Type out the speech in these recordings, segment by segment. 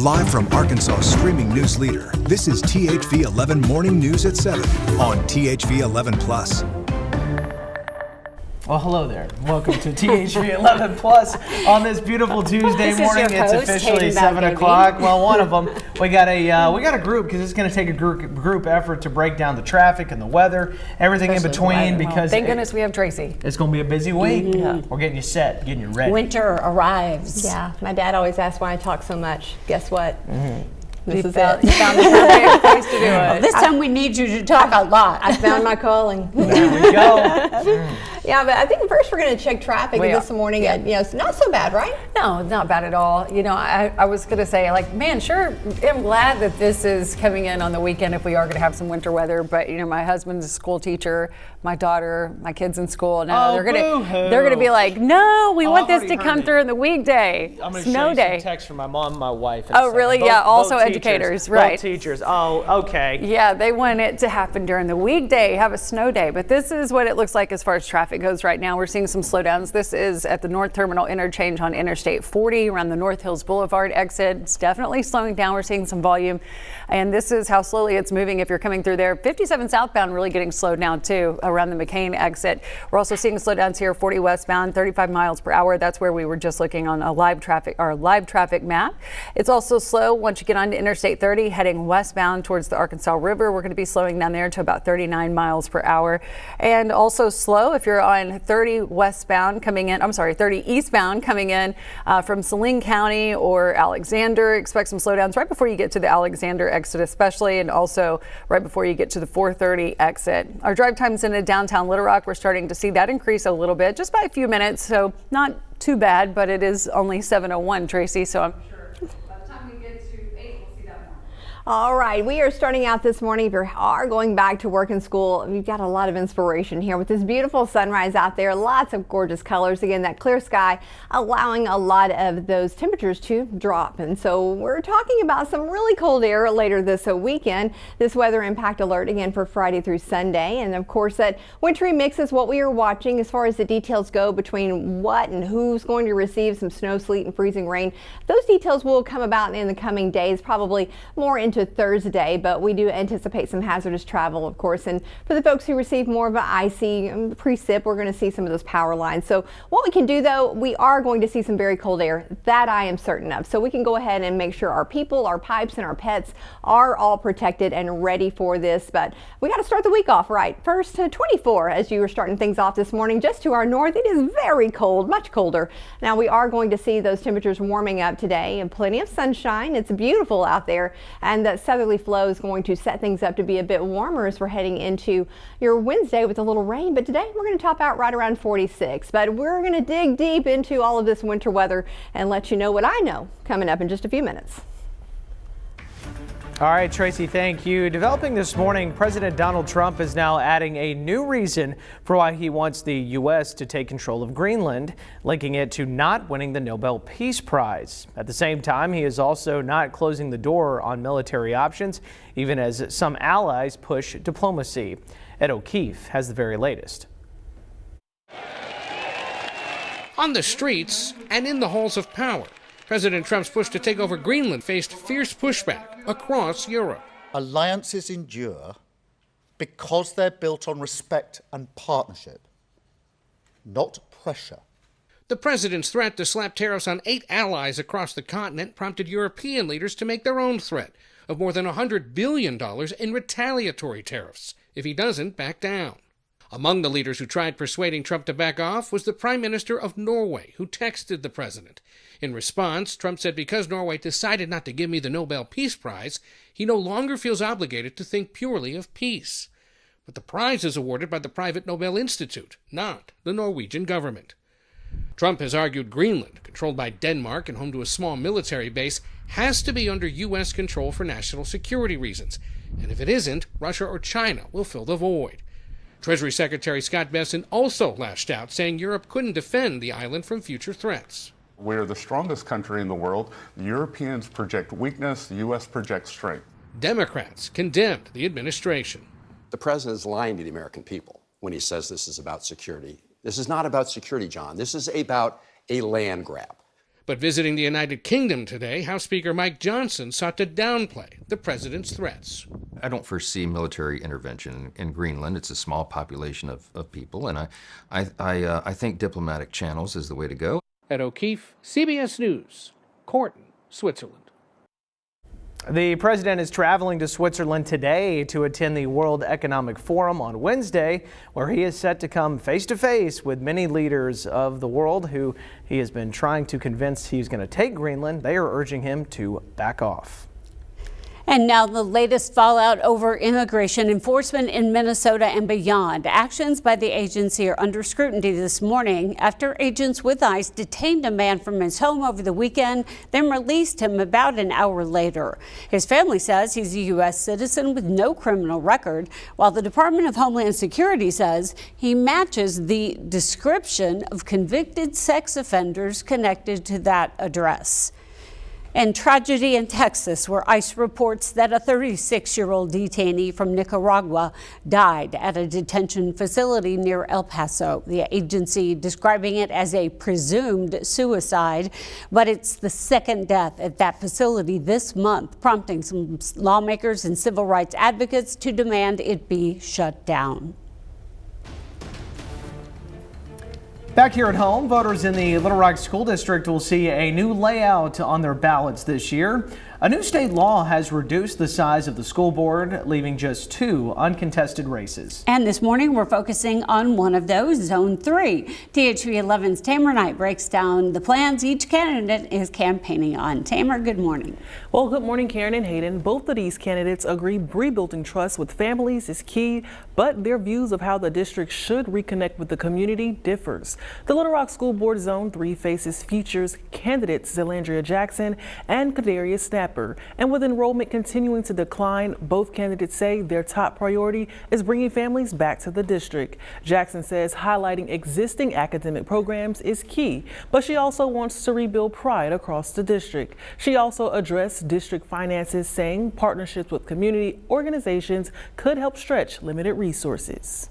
Live from Arkansas' streaming news leader, this is THV 11 Morning News at 7 on THV 11 Plus. Well, hello there. Welcome to THV 11 Plus on this beautiful Tuesday morning. It's officially 7 o'clock. Well, one of them. We got a group because it's going to take a group effort to break down the traffic and the weather, everything in between. Because thank goodness we have Tracy. It's going to be a busy week. Yeah. We're getting you set, getting you ready. Winter arrives. Yeah. My dad always asks why I talk so much. Guess what? This is it. You found the perfect place to do it. This time we need you to talk a lot. I found my calling. There we go. Yeah, but I think first we're going to check traffic this morning. Yeah. It's not so bad, right? No, not bad at all. You know, I was going to say, man, sure, I'm glad that this is coming in on the weekend if we are going to have some winter weather. But, my husband's a school teacher, my daughter, my kids in school. No, they're going to be like, no, we want this to come through in the weekday. I'm going to snow show day. you some text from my mom and my wife. Oh, really? Both, yeah, also both educators, teachers, right. Both teachers. Oh, okay. Yeah, they want it to happen during the weekday, have a snow day. But this is what it looks like as far as traffic goes right now. We're seeing some slowdowns. This is at the North Terminal interchange on Interstate 40 around the North Hills Boulevard exit. It's definitely slowing down. We're seeing some volume. And this is how slowly it's moving if you're coming through there. 57 southbound really getting slowed down too around the McCain exit. We're also seeing slowdowns here, 40 westbound, 35 miles per hour. That's where we were just looking on a live traffic map. It's also slow once you get onto Interstate 30 heading westbound towards the Arkansas River. We're going to be slowing down there to about 39 miles per hour. And also slow if you're on 30 eastbound coming in from Saline County or Alexander. Expect some slowdowns right before you get to the Alexander exit especially, and also right before you get to the 430 exit. Our drive times into downtown Little Rock, we're starting to see that increase a little bit, just by a few minutes, so not too bad, but it is only 7:01, Tracy, so I'm sure by the time we get to 8, we'll see that more. All right, we are starting out this morning. If you are going back to work and school, we've got a lot of inspiration here with this beautiful sunrise out there. Lots of gorgeous colors. Again, that clear sky allowing a lot of those temperatures to drop. And so we're talking about some really cold air later this weekend. This weather impact alert again for Friday through Sunday. And of course, that wintry mix is what we are watching as far as the details go between what and who's going to receive some snow, sleet, and freezing rain. Those details will come about in the coming days, probably more into Thursday, but we do anticipate some hazardous travel, of course. And for the folks who receive more of an icy precip, we're going to see some of those power lines. So what we can do, though, we are going to see some very cold air. That I am certain of. So we can go ahead and make sure our people, our pipes, and our pets are all protected and ready for this. But we got to start the week off right. First, 24 as you were starting things off this morning. Just to our north, it is very cold, much colder. Now we are going to see those temperatures warming up today and plenty of sunshine. It's beautiful out there, and that southerly flow is going to set things up to be a bit warmer as we're heading into your Wednesday with a little rain. But today we're going to top out right around 46. But we're going to dig deep into all of this winter weather and let you know what I know coming up in just a few minutes. All right, Tracy, thank you. Developing this morning, President Donald Trump is now adding a new reason for why he wants the U.S. to take control of Greenland, linking it to not winning the Nobel Peace Prize. At the same time, he is also not closing the door on military options, even as some allies push diplomacy. Ed O'Keefe has the very latest. On the streets and in the halls of power, President Trump's push to take over Greenland faced fierce pushback across Europe. Alliances endure because they're built on respect and partnership, not pressure. The president's threat to slap tariffs on 8 allies across the continent prompted European leaders to make their own threat of more than $100 billion in retaliatory tariffs if he doesn't back down. Among the leaders who tried persuading Trump to back off was the Prime Minister of Norway, who texted the president. In response, Trump said because Norway decided not to give me the Nobel Peace Prize, he no longer feels obligated to think purely of peace. But the prize is awarded by the private Nobel Institute, not the Norwegian government. Trump has argued Greenland, controlled by Denmark and home to a small military base, has to be under U.S. control for national security reasons. And if it isn't, Russia or China will fill the void. Treasury Secretary Scott Bessent also lashed out, saying Europe couldn't defend the island from future threats. We're the strongest country in the world. The Europeans project weakness, the U.S. projects strength. Democrats condemned the administration. The president is lying to the American people when he says this is about security. This is not about security, John. This is about a land grab. But visiting the United Kingdom today, House Speaker Mike Johnson sought to downplay the president's threats. I don't foresee military intervention in Greenland. It's a small population of people, and I think diplomatic channels is the way to go. Ed O'Keefe, CBS News, Corton, Switzerland. The president is traveling to Switzerland today to attend the World Economic Forum on Wednesday, where he is set to come face to face with many leaders of the world who he has been trying to convince he's going to take Greenland. They are urging him to back off. And now the latest fallout over immigration enforcement in Minnesota and beyond. Actions by the agency are under scrutiny this morning after agents with ICE detained a man from his home over the weekend, then released him about an hour later. His family says he's a U.S. citizen with no criminal record, while the Department of Homeland Security says he matches the description of convicted sex offenders connected to that address. And tragedy in Texas, where ICE reports that a 36-year-old detainee from Nicaragua died at a detention facility near El Paso. The agency describing it as a presumed suicide, but it's the second death at that facility this month, prompting some lawmakers and civil rights advocates to demand it be shut down. Back here at home, voters in the Little Rock School District will see a new layout on their ballots this year. A new state law has reduced the size of the school board, leaving just 2 uncontested races. And this morning, we're focusing on one of those, Zone 3. THV 11's Tamer Knight breaks down the plans each candidate is campaigning on. Tamer, good morning. Well, good morning, Karen and Hayden. Both of these candidates agree rebuilding trust with families is key, but their views of how the district should reconnect with the community differs. The Little Rock School Board Zone 3 faces features candidates Zelandria Jackson and Kadarius Snapper. And with enrollment continuing to decline, both candidates say their top priority is bringing families back to the district. Jackson says highlighting existing academic programs is key, but she also wants to rebuild pride across the district. She also addressed district finances, saying partnerships with community organizations could help stretch limited resources.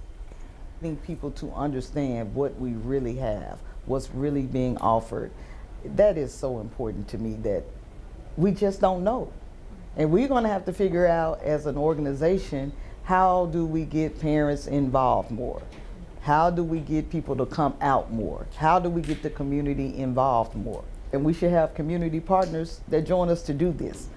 I think people to understand what we really have, what's really being offered. That is so important to me that we just don't know. And we're going to have to figure out as an organization, how do we get parents involved more? How do we get people to come out more? How do we get the community involved more? And we should have community partners that join us to do this.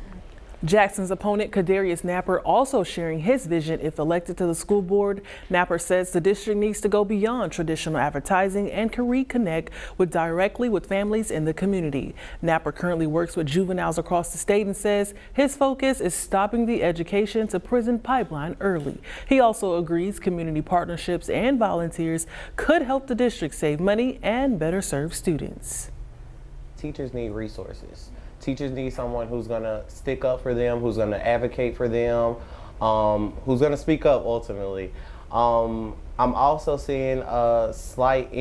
Jackson's opponent, Kadarius Napper, also sharing his vision if elected to the school board. Napper says the district needs to go beyond traditional advertising and can reconnect directly with families in the community. Napper currently works with juveniles across the state and says his focus is stopping the education to prison pipeline early. He also agrees community partnerships and volunteers could help the district save money and better serve students. Teachers need resources. Teachers need someone who's going to stick up for them, who's going to advocate for them, who's going to speak up ultimately. I'm also seeing a slight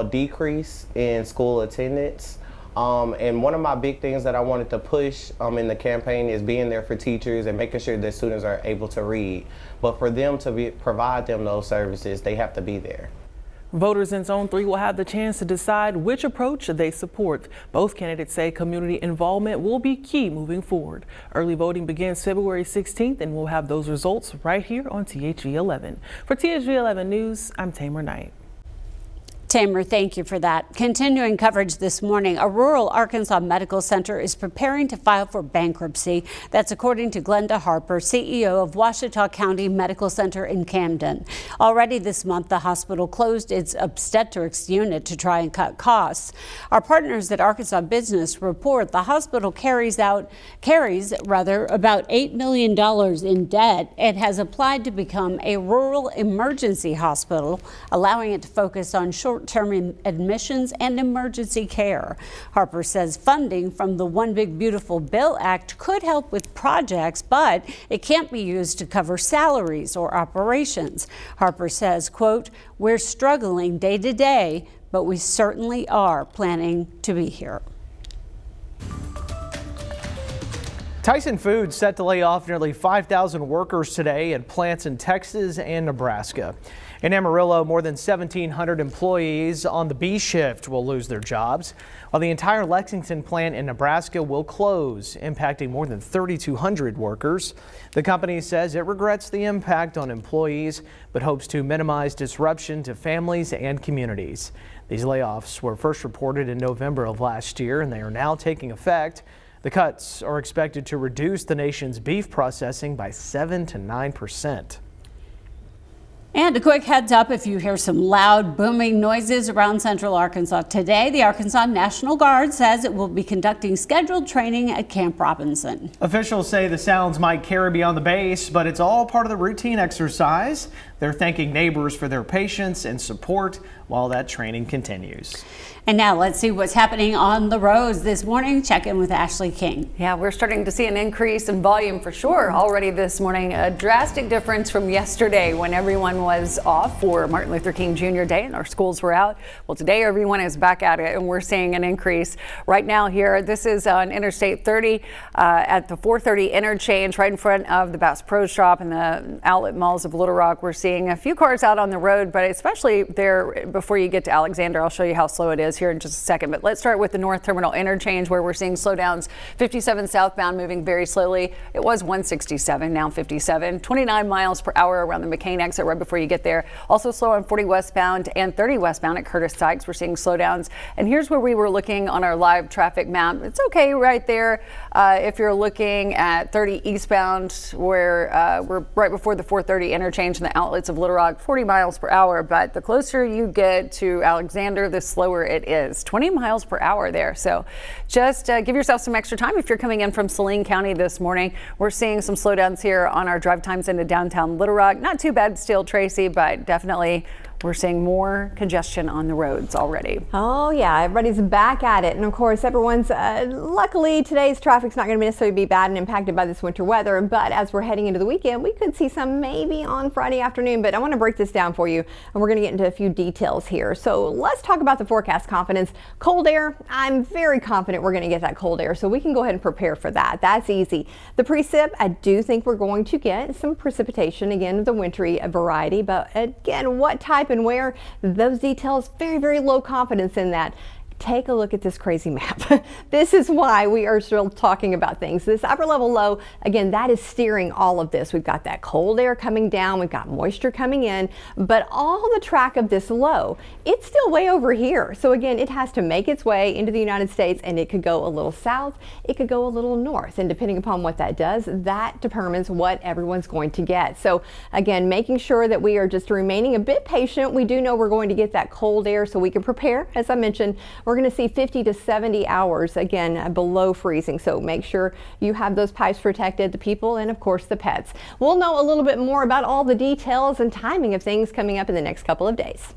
decrease in school attendance. And one of my big things that I wanted to push in the campaign is being there for teachers and making sure that students are able to read. But for them to provide them those services, they have to be there. Voters in Zone 3 will have the chance to decide which approach they support. Both candidates say community involvement will be key moving forward. Early voting begins February 16th, and we'll have those results right here on THV 11. For THV 11 News, I'm Tamer Knight. Tamer, thank you for that. Continuing coverage this morning, a rural Arkansas medical center is preparing to file for bankruptcy. That's according to Glenda Harper, CEO of Ouachita County Medical Center in Camden. Already this month, the hospital closed its obstetrics unit to try and cut costs. Our partners at Arkansas Business report the hospital carries about $8 million in debt. It has applied to become a rural emergency hospital, allowing it to focus on short-term admissions and emergency care. Harper says funding from the One Big Beautiful Bill Act could help with projects, but it can't be used to cover salaries or operations. Harper says, quote, "We're struggling day to day, but we certainly are planning to be here." Tyson Foods set to lay off nearly 5,000 workers today at plants in Texas and Nebraska. In Amarillo, more than 1,700 employees on the B shift will lose their jobs, while the entire Lexington plant in Nebraska will close, impacting more than 3,200 workers. The company says it regrets the impact on employees, but hopes to minimize disruption to families and communities. These layoffs were first reported in November of last year, and they are now taking effect. The cuts are expected to reduce the nation's beef processing by 7 to 9%. And a quick heads up, if you hear some loud booming noises around central Arkansas today, the Arkansas National Guard says it will be conducting scheduled training at Camp Robinson. Officials say the sounds might carry beyond the base, but it's all part of the routine exercise. They're thanking neighbors for their patience and support while that training continues. And now let's see what's happening on the roads this morning. Check in with Ashley King. Yeah, we're starting to see an increase in volume for sure already this morning. A drastic difference from yesterday when everyone was off for Martin Luther King Jr. Day and our schools were out. Well, today everyone is back at it and we're seeing an increase right now here. This is on Interstate 30 at the 430 interchange right in front of the Bass Pro Shop and the outlet malls of Little Rock. We're seeing a few cars out on the road, but especially there before you get to Alexander. I'll show you how slow it is here in just a second, but let's start with the North Terminal interchange where we're seeing slowdowns. 57 southbound moving very slowly. It was 167, now 57. 29 miles per hour around the McCain exit right before you get there. Also slow on 40 westbound and 30 westbound at Curtis Sykes. We're seeing slowdowns. And here's where we were looking on our live traffic map. It's okay right there if you're looking at 30 eastbound where we're right before the 430 interchange and the outlets of Little Rock, 40 miles per hour. But the closer you get to Alexander, the slower it is. 20 miles per hour there. So just give yourself some extra time if you're coming in from Saline County this morning. We're seeing some slowdowns here on our drive times into downtown Little Rock. Not too bad still, Tracy, but definitely we're seeing more congestion on the roads already. Oh yeah, everybody's back at it. And of course, everyone's, luckily today's traffic's not going to necessarily be bad and impacted by this winter weather. But as we're heading into the weekend, we could see some maybe on Friday afternoon. But I want to break this down for you and we're going to get into a few details here. So let's talk about the forecast confidence. Cold air, I'm very confident we're going to get that cold air. So we can go ahead and prepare for that. That's easy. The precip, I do think we're going to get some precipitation, again, the wintry variety. But again, what type and where, those details, very, very low confidence in that. Take a look at this crazy map. This is why we are still talking about things. This upper level low, again, that is steering all of this. We've got that cold air coming down, we've got moisture coming in, but all the track of this low, it's still way over here. So again, it has to make its way into the United States and it could go a little south, it could go a little north. And depending upon what that does, that determines what everyone's going to get. So again, making sure that we are just remaining a bit patient. We do know we're going to get that cold air so we can prepare. As I mentioned, we're going to see 50 to 70 hours, again, below freezing. So make sure you have those pipes protected, the people, and of course the pets. We'll know a little bit more about all the details and timing of things coming up in the next couple of days.